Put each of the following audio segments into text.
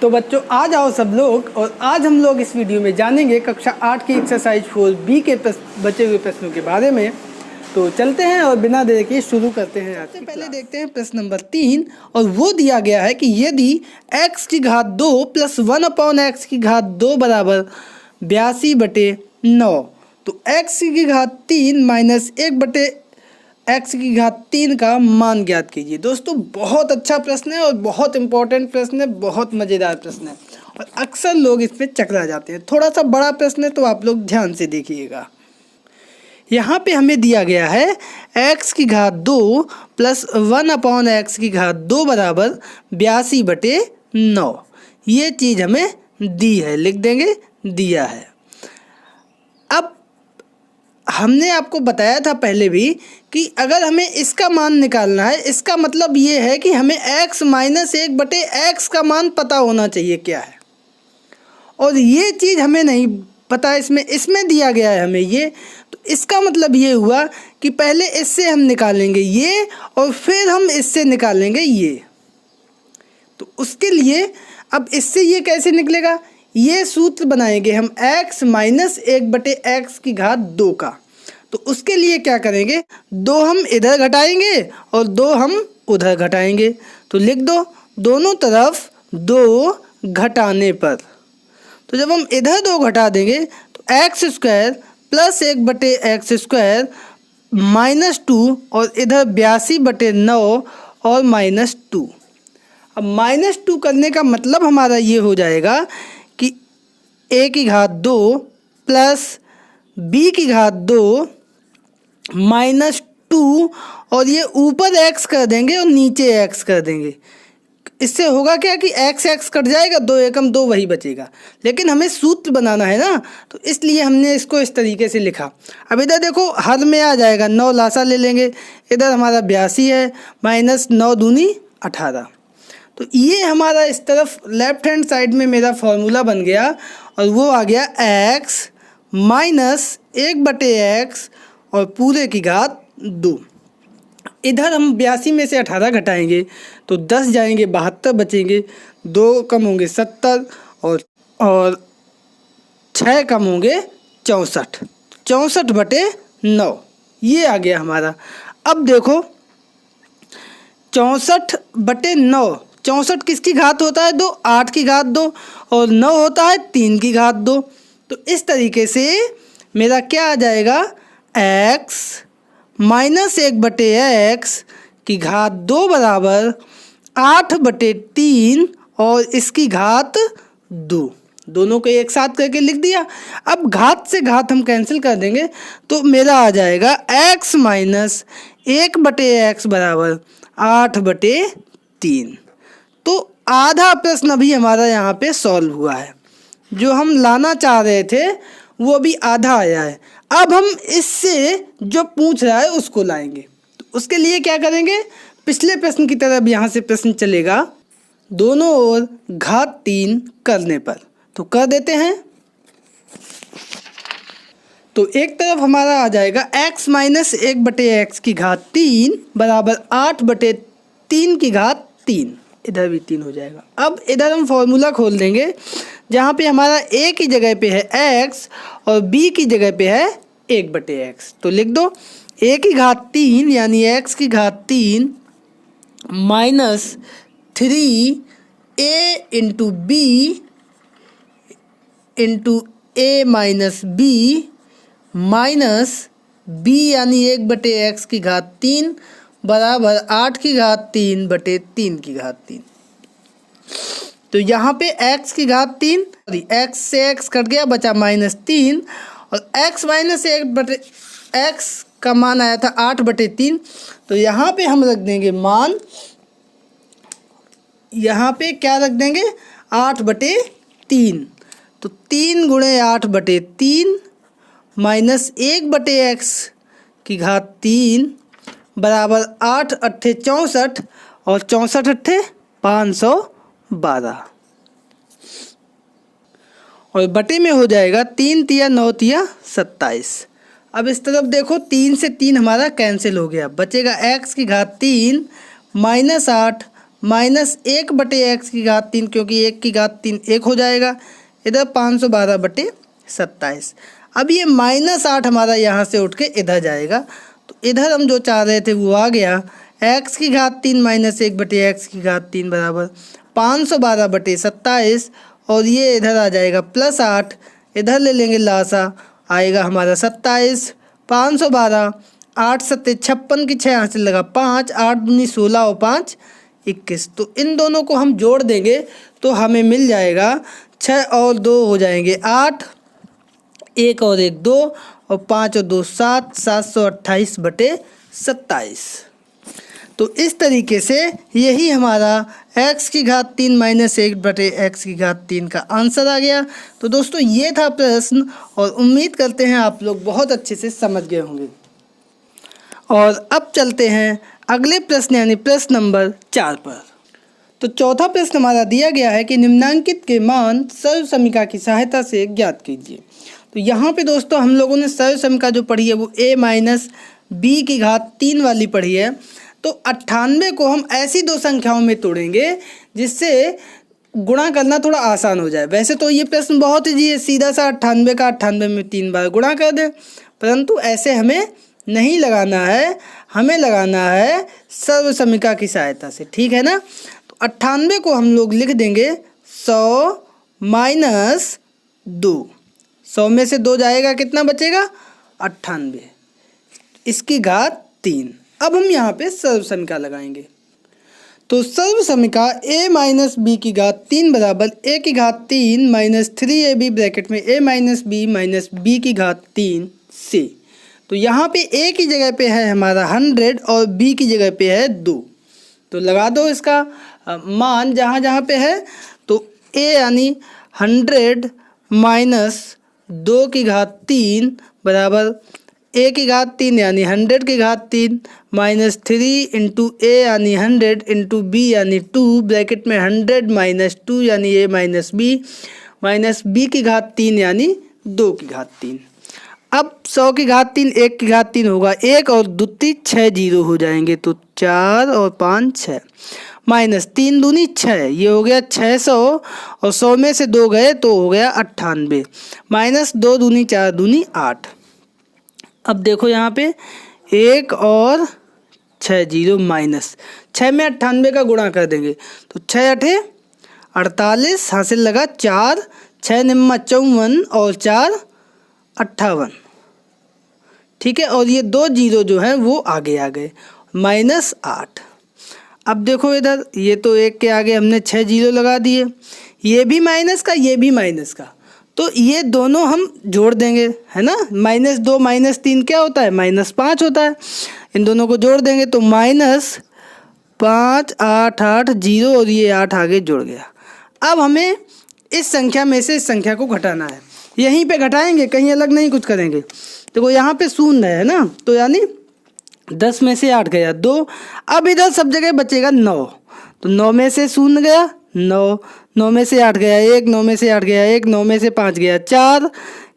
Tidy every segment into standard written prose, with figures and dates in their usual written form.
तो बच्चों आज आओ सब लोग, और आज हम लोग इस वीडियो में जानेंगे कक्षा 8 की एक्सरसाइज 4B के बचे हुए प्रश्नों के बारे में। तो चलते हैं और बिना देर के शुरू करते हैं। सबसे पहले देखते हैं प्रश्न नंबर 3, और वो दिया गया है कि यदि x की घात 2 प्लस 1/x की घात 2 बराबर 82/9, तो x की घात 3 माइनस 1/x की घात 3 का मान ज्ञात कीजिए। दोस्तों बहुत अच्छा प्रश्न है और बहुत इंपॉर्टेंट प्रश्न है, बहुत मज़ेदार प्रश्न है और अक्सर लोग इस पे चकरा जाते हैं। थोड़ा सा बड़ा प्रश्न है तो आप लोग ध्यान से देखिएगा। यहाँ पे हमें दिया गया है x की घात 2 प्लस 1/x की घात 2 बराबर 82/9। ये चीज़ हमें दी है, लिख देंगे दिया है। अब हमने आपको बताया था पहले भी कि अगर हमें इसका मान निकालना है, इसका मतलब ये है कि हमें x माइनस 1/x का मान पता होना चाहिए क्या है, और ये चीज़ हमें नहीं पता। इसमें दिया गया है हमें ये, तो इसका मतलब ये हुआ कि पहले इससे हम निकालेंगे ये और फिर हम इससे निकालेंगे ये। तो उसके लिए अब इससे ये कैसे निकलेगा, ये सूत्र बनाएंगे हम x माइनस 1/x की घात 2 का। तो उसके लिए क्या करेंगे, 2 हम इधर घटाएंगे और 2 हम उधर घटाएंगे। तो लिख दो दोनों तरफ 2 घटाने पर। तो जब हम इधर 2 घटा देंगे तो x square plus 1/x square minus 2 और इधर 82/9 और माइनस 2। अब माइनस 2 करने का मतलब हमारा ये हो जाएगा कि a की घात 2 प्लस b की घात 2 माइनस 2, और ये ऊपर x कर देंगे और नीचे x कर देंगे। इससे होगा क्या कि x कट जाएगा, 2 एकम 2 वही बचेगा। लेकिन हमें सूत्र बनाना है ना, तो इसलिए हमने इसको इस तरीके से लिखा। अब इधर देखो हद में आ जाएगा, 9 लासा ले लेंगे, इधर हमारा 82 है, माइनस 9 दूनी 18। तो ये हमारा इस तरफ लेफ्ट हैंड साइड में मेरा फॉर्मूला बन गया, और वो आ गया x माइनस 1/x और पूरे की घात 2। इधर हम 82 में से 18 घटाएंगे तो 10 जाएंगे, 72 बचेंगे, 2 कम होंगे 70 और 6 कम होंगे 64, 64/9 ये आ गया हमारा। अब देखो 64/9, 64 किसकी घात होता है 2, 8 की घात 2, और 9 होता है 3 की घात 2। तो इस तरीके से मेरा क्या आ जाएगा, x माइनस 1/x की घात 2 बराबर 8/3 और इसकी घात 2। दोनों को एक साथ करके लिख दिया। अब घात से घात हम कैंसिल कर देंगे तो मेरा आ जाएगा x माइनस 1/x बराबर 8/3। तो आधा प्रश्न अभी हमारा यहाँ पे सॉल्व हुआ है। जो हम लाना चाह रहे थे वो भी आधा आया है। अब हम इससे जो पूछ रहा है उसको लाएंगे। तो उसके लिए क्या करेंगे, पिछले प्रश्न की तरह यहाँ से प्रश्न चलेगा, दोनों ओर घात 3 करने पर। तो कर देते हैं। तो एक तरफ हमारा आ जाएगा x माइनस 1/x की घात 3 बराबर 8/3 की घात 3, इधर भी 3 हो जाएगा। अब इधर हम फॉर्मूला खोल देंगे, जहाँ पे हमारा a की जगह पे है x और b की जगह पे है 1/x। तो लिख दो a की घात 3 यानी x की घात 3 minus 3a into b into a minus b minus b यानी 1/x की घात 3 बराबर 8 की घात 3/3 की घात 3। तो यहाँ पे x की घात 3, x से x कट गया, बचा -3, और x माइनस 1/x का मान आया था 8/3। तो यहाँ पे हम रख देंगे मान, यहाँ पे क्या रख देंगे 8/3। तो 3 गुणे 8/3 माइनस 1/x की घात 3 बराबर 8 अट्ठे 64 और 64 अट्ठे 512, और बटे में हो जाएगा 3 तिया 9 तिया 27। अब इस तरफ देखो 3 से 3 हमारा कैंसिल हो गया, बचेगा x की घात 3 माइनस 8 -1/x3 क्योंकि 1/3 1 हो जाएगा, इधर 512/27। अब ये -8 हमारा यहाँ से उठ के इधर जाएगा, तो इधर हम जो चाह रहे थे वो आ गया। x3 - 1/x3 बराबर 512/27, और ये इधर आ जाएगा +8, इधर ले लेंगे लासा, आएगा हमारा 27, 512, 8 7 56 की 6 हासिल लगा 5, 8 दूनी 16 और 5 21। तो इन दोनों को हम जोड़ देंगे तो हमें मिल जाएगा 6 और 2 हो जाएंगे 8, 1 और 1 2, और 5 और 2 7, 728/27। तो इस तरीके से यही हमारा x3 - 1/x3 का आंसर आ गया। तो दोस्तों ये था प्रश्न, और उम्मीद करते हैं आप लोग बहुत अच्छे से समझ गए होंगे। और अब चलते हैं अगले प्रश्न यानी प्रश्न नंबर 4 पर। तो चौथा प्रश्न हमारा दिया गया है कि निम्नांकित के मान सर्व समीकरण की सहायता से ज्ञात कीजिए। तो यहाँ पे दोस्तों हम लोगों ने सर्व समीकरण जो पढ़ी है वो a-b3 वाली पढ़ी है। तो 98 को हम ऐसी दो संख्याओं में तोड़ेंगे जिससे गुणा करना थोड़ा आसान हो जाए। वैसे तो ये प्रश्न बहुत ही सीधा सा 98 का 98 में 3 बार गुणा कर दें, परंतु ऐसे हमें नहीं लगाना है, हमें लगाना है सर्व समीकरण की सहायता से, ठीक है ना। तो 98 को हम लोग लिख देंगे 100 - 2, 100 में से 2 जाएगा, कितना बचेगा 98, इसकी घात 3। अब हम यहाँ पे सर्व समीकरण लगाएंगे। तो सर्व समीकरण a - b3 बराबर a3 - 3ab ब्रैकेट में a - b b3 c। तो यहाँ पे a की जगह पे है हमारा 100 और b की जगह पे है 2। तो लगा दो इसका मान जहाँ जहाँ पे है। तो a यानी 100 - 2/3 बराबर a3 यानी 100/3 - 3 इंटू a यानी 100 इंटू b यानी 2 ब्रैकेट में 100 - 2 यानी a - b3 यानी 2/3। अब 100/3 1/3 होगा 1 और 2 6 जीरो हो जाएंगे, तो 4 और 5 6 -3 दूनी 6, ये हो गया 600, और 100 में से 2 गए तो हो गया 98, -2 दूनी 4 दूनी 8। अब देखो यहाँ पे 1 और 6 जीरो माइनस 6 में 98 का गुणा कर देंगे, तो 6 8 48 हासिल लगा 4, 6 निम्मा 54 और 4 58, ठीक है। और ये 2 जीरो जो है वो आगे आ गए -8। अब देखो इधर ये तो 1 के आगे हमने 6 जीरो लगा दिए, ये भी माइनस का ये भी माइनस का, तो ये दोनों हम जोड़ देंगे, है ना। -2 -3 क्या होता है -5 होता है, इन दोनों को जोड़ देंगे तो -5 8 8 0 और ये 8 आगे जुड़ गया। अब हमें इस संख्या में से इस संख्या को घटाना है, यहीं पे घटाएंगे, कहीं अलग नहीं कुछ करेंगे। देखो यहाँ पे शून्य है ना, तो यानी 10 में से 8 गया 2, अब इधर सब जगह बचेगा 9, तो 9 में से शून्य गया 9, 9 में से 8 गया 1, 9 में से 8 गया 1, 9 में से 5 गया 4,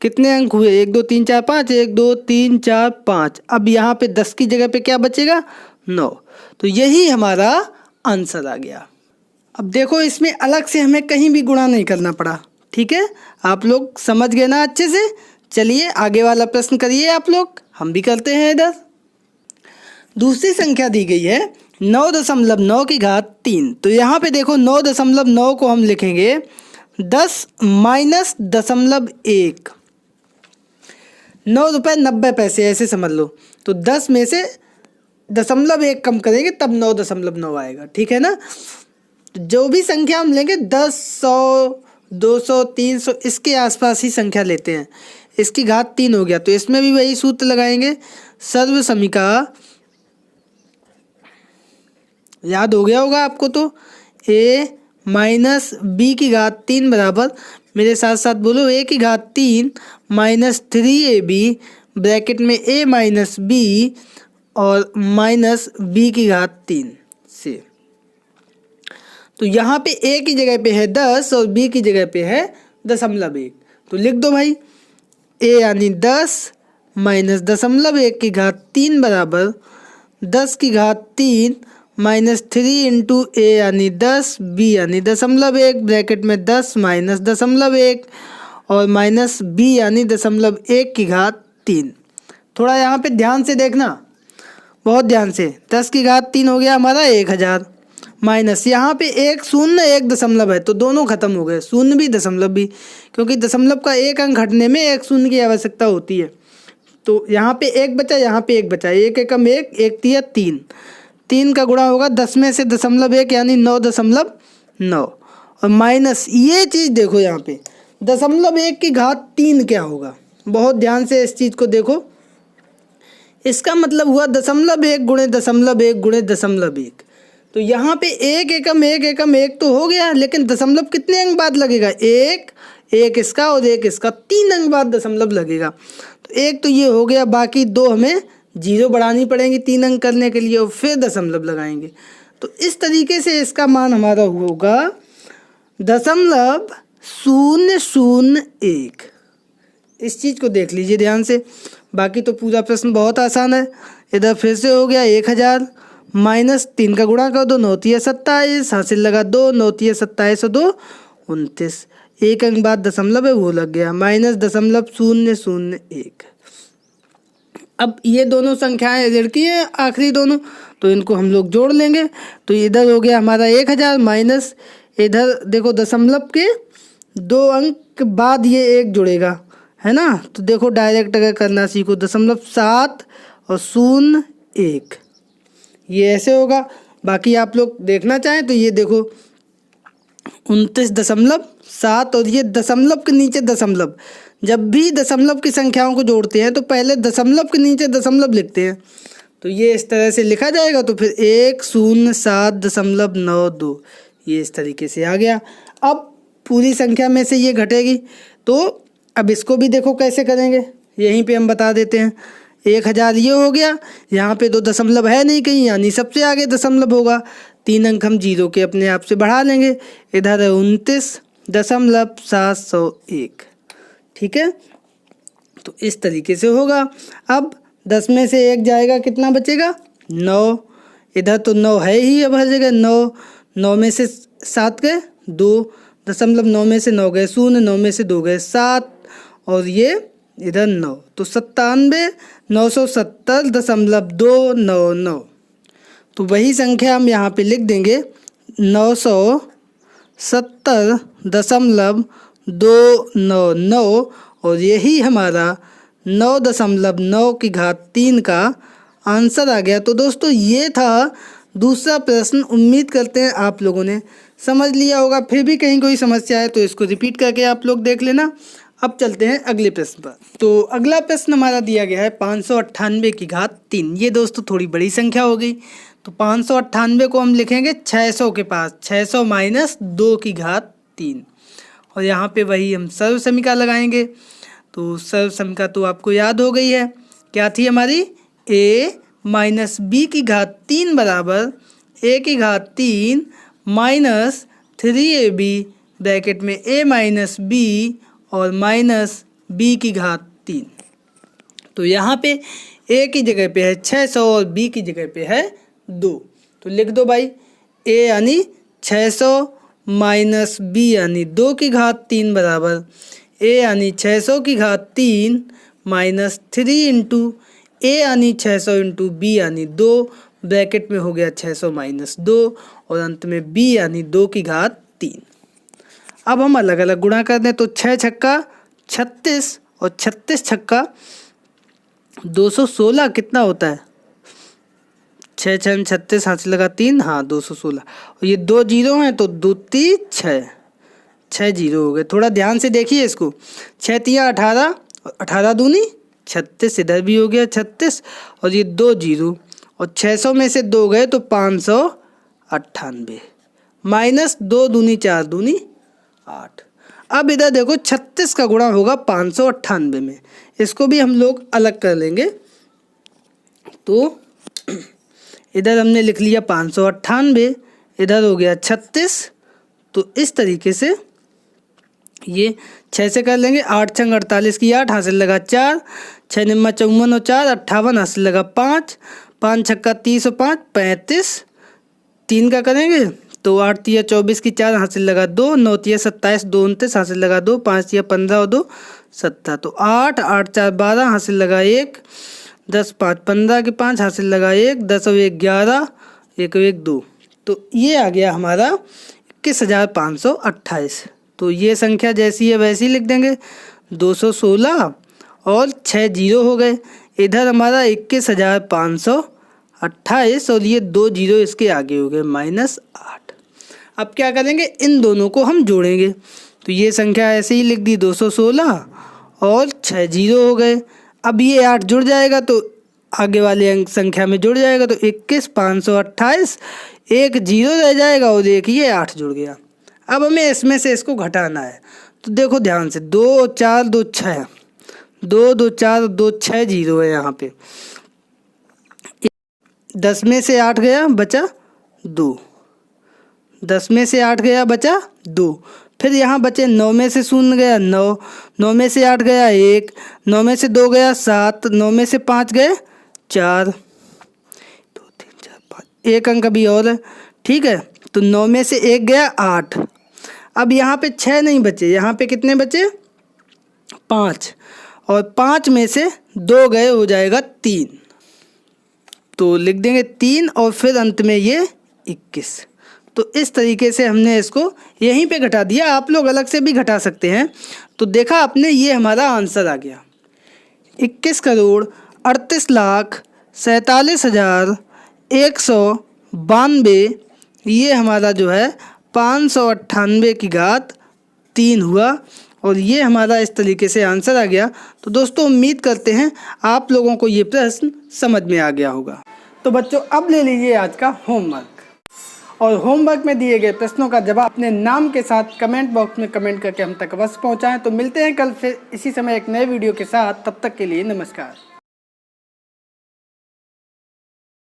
कितने अंक हुए 1 2 3 4 5, 1 2 3 4 5। अब यहाँ पे 10 की जगह पे क्या बचेगा 9, तो यही हमारा आंसर आ गया। अब देखो इसमें अलग से हमें कहीं भी गुणा नहीं करना पड़ा, ठीक है। आप लोग समझ गए ना अच्छे से। चलिए आगे वाला प्रश्न करिए आप लोग, हम भी करते हैं। इधर दूसरी संख्या दी गई है 9.9/3। तो यहाँ पे देखो 9.9 को हम लिखेंगे 10 - 0.1, 9 रुपये 90 पैसे ऐसे समझ लो। तो 10 में से 0.1 कम करेंगे तब 9.9 आएगा, ठीक है ना। तो जो भी संख्या हम लेंगे 10 100 200 300 इसके आसपास ही संख्या लेते हैं, इसकी घात 3 हो गया, तो इसमें भी वही सूत्र लगाएंगे। सर्व समीकरण याद हो गया होगा आपको, तो a - b3 बराबर, मेरे साथ साथ बोलो a3 - 3ab ब्रैकेट में a - b और -b3 से। तो यहाँ पे a की जगह पे है 10 और b की जगह पे है 0.1, तो लिख दो भाई a यानी 10 - 0.1 बराबर 10 की घात 3 माइनस 3 इंटू ए यानी 10, बी यानी 0.1 ब्रैकेट में 10 माइनस 0.1 और माइनस बी यानी 0.1 थोड़ा यहाँ पे ध्यान से देखना, बहुत ध्यान से। 10 हो गया हमारा 1000 माइनस यहाँ पे एक शून्य एक दशमलव है तो दोनों खत्म हो गए, शून्य भी दशमलव भी, क्योंकि दशमलव का एक अंक घटने में एक शून्य की आवश्यकता होती है। तो यहाँ पे एक बचा, यहाँ पे एक बचा, एक एकम एक, एक तिया 3, 3 का गुणा होगा 10 में से 0.1 यानी 9.9 और माइनस ये चीज़ देखो यहाँ पे 0.1 क्या होगा, बहुत ध्यान से इस चीज़ को देखो। इसका मतलब हुआ 0.1 गुणे 0.1 गुणे 0.1। तो यहाँ पे एक एकम एक तो हो गया, लेकिन दशमलव कितने अंक बाद लगेगा, एक इसका और एक इसका, 3 अंक बाद दशमलव लगेगा। तो एक तो ये हो गया, बाकी 2 हमें 0 बढ़ानी पड़ेंगी 3 अंक करने के लिए और फिर दशमलव लगाएंगे। तो इस तरीके से इसका मान हमारा होगा 0.001। इस चीज़ को देख लीजिए ध्यान से, बाकी तो पूरा प्रश्न बहुत आसान है। इधर फिर से हो गया 1000 माइनस 3 का गुणा कर दो, 9 तिया 27, हासिल लगा 2, 9 तिया 27 और 2 29, एक अंक बाद दशमलव है वो लग गया, माइनस 0.001। अब ये दोनों संख्याएं लड़की हैं आखिरी दोनों, तो इनको हम लोग जोड़ लेंगे। तो इधर हो गया हमारा 1000 माइनस, इधर देखो दशमलव के 2 अंक बाद ये एक जुड़ेगा, है ना। तो देखो डायरेक्ट अगर करना सीखो, 0.7 और 0.1 ये ऐसे होगा। बाकी आप लोग देखना चाहें तो ये देखो 29.7 और ये दशमलव के नीचे दशमलव, जब भी दशमलव की संख्याओं को जोड़ते हैं तो पहले दशमलव के नीचे दशमलव लिखते हैं। तो ये इस तरह से लिखा जाएगा, तो फिर 107.92 ये इस तरीके से आ गया। अब पूरी संख्या में से ये घटेगी, तो अब इसको भी देखो कैसे करेंगे, यहीं पे हम बता देते हैं। 1000 ये हो गया, यहाँ पे तो दशमलव है नहीं कहीं, यानी सबसे आगे दशमलव होगा, 3 अंक हम 0 के अपने आप से बढ़ा लेंगे। इधर है 29.701, ठीक है। तो इस तरीके से होगा। अब 10 में से 1 जाएगा, कितना बचेगा 9, इधर तो 9 है ही, अब हर जगह 9, 9 में से 7 गए 2, 0.9 में से 9 गए 0, 9 में से 2 गए 7 और ये इधर 9, तो 97,970.299। तो वही संख्या हम यहाँ पे लिख देंगे 970.299 और यही हमारा 9.9 का आंसर आ गया। तो दोस्तों ये था दूसरा प्रश्न। उम्मीद करते हैं आप लोगों ने समझ लिया होगा। फिर भी कहीं कोई समस्या है तो इसको रिपीट करके आप लोग देख लेना। अब चलते हैं अगले प्रश्न पर। तो अगला प्रश्न हमारा दिया गया है 598 ये दोस्तों थोड़ी बड़ी संख्या हो गई। तो 598 को हम लिखेंगे 600 के पास, 600 माइनस 2 और यहाँ पे वही हम सर्व समीका लगाएंगे। तो सर्व समीका तो आपको याद हो गई है, क्या थी हमारी, a माइनस बी की घात 3 बराबर a की घात 3 माइनस 3ab ब्रैकेट में a माइनस b और माइनस b की घात 3। तो यहाँ पे a की जगह पे है 600 और b की जगह पे है 2। तो लिख दो भाई, a यानी 600 माइनस b यानी 2 की घात 3 बराबर a यानी 600 की घात 3 माइनस 3 इंटू a यानी 600 इंटू b यानी 2 ब्रैकेट में हो गया 600 माइनस 2 और अंत में b यानी 2 की घात 3। अब हम अलग अलग गुणा कर दें तो 6 छक्का 36 और 36 छक्का 216 कितना होता है, 6 6 36 हाथ से लगा 3, हाँ 216 और ये 2 जीरो हैं तो 2 3 6 जीरो हो गए। थोड़ा ध्यान से देखिए इसको, 6 3 18 और 18 दूनी 36, इधर भी हो गया 36 और ये 2 जीरो और 600 में से 2 गए तो 598 माइनस 2 दूनी 4 दूनी 8। अब इधर देखो 36 का गुणा होगा 598 में, इसको भी हम लोग अलग कर लेंगे। तो इधर हमने लिख लिया 598, इधर हो गया 36। तो इस तरीके से ये 6 से कर लेंगे, 8 छंग 48 की 8 हासिल लगा 4, 6 निम्मा 54 और 4 58 हासिल लगा 5, 5 छक्का 30 और 5 35, 3 का करेंगे तो 8 तिया 24 की 4 हासिल लगा 2, 9 तिया 27, 2 29 हासिल लगा 2, 5 तिया 15 और 2 17, तो 8, 8 4 12 हासिल लगा 1, 10 5 15 की 5 हासिल लगा 1, 10 और 1 11, 1 और 1 2, तो ये आ गया हमारा 21,528। तो ये संख्या जैसी है वैसी लिख देंगे, 216 और 6 जीरो हो गए। इधर हमारा 21,528 और ये 2 जीरो इसके आगे हो गए -8। अब क्या करेंगे, इन दोनों को हम जोड़ेंगे। तो ये संख्या ऐसे ही लिख दी, 216 और 6 जीरो हो गए। अब ये 8 जुड़ जाएगा तो आगे वाले अंक संख्या में जुड़ जाएगा, तो 21,528, 1 जीरो रह जाएगा और एक ये 8 जुड़ गया। अब हमें इसमें से इसको घटाना है, तो देखो ध्यान से, 2 4 2 6, 2 2 4 2 6 जीरो है यहाँ पे। 10 में से 8 गया बचा 2, 10 में से 8 गया बचा 2, फिर यहाँ बचे 9 में से 0 गया 9, 9 में से 8 गया 1, 9 में से 2 गया 7, 9 में से 5 गए 4, 2 3 4 5, एक अंक अभी और है, ठीक है। तो 9 में से 1 गया 8। अब यहाँ पे 6 नहीं बचे, यहाँ पे कितने बचे 5, और 5 में से 2 गए, हो जाएगा 3, तो लिख देंगे 3 और फिर अंत में ये 21। तो इस तरीके से हमने इसको यहीं पे घटा दिया। आप लोग अलग से भी घटा सकते हैं। तो देखा आपने, ये हमारा आंसर आ गया 21,38,47,192। ये हमारा जो है 598 की घात 3 हुआ, और ये हमारा इस तरीके से आंसर आ गया। तो दोस्तों उम्मीद करते हैं आप लोगों को ये प्रश्न समझ में आ गया होगा। तो बच्चों अब ले लीजिए आज का होमवर्क, और होमवर्क में दिए गए प्रश्नों का जवाब अपने नाम के साथ कमेंट बॉक्स में कमेंट करके हम तक अवश्य पहुंचाएं। तो मिलते हैं कल फिर इसी समय एक नए वीडियो के साथ, तब तक के लिए नमस्कार।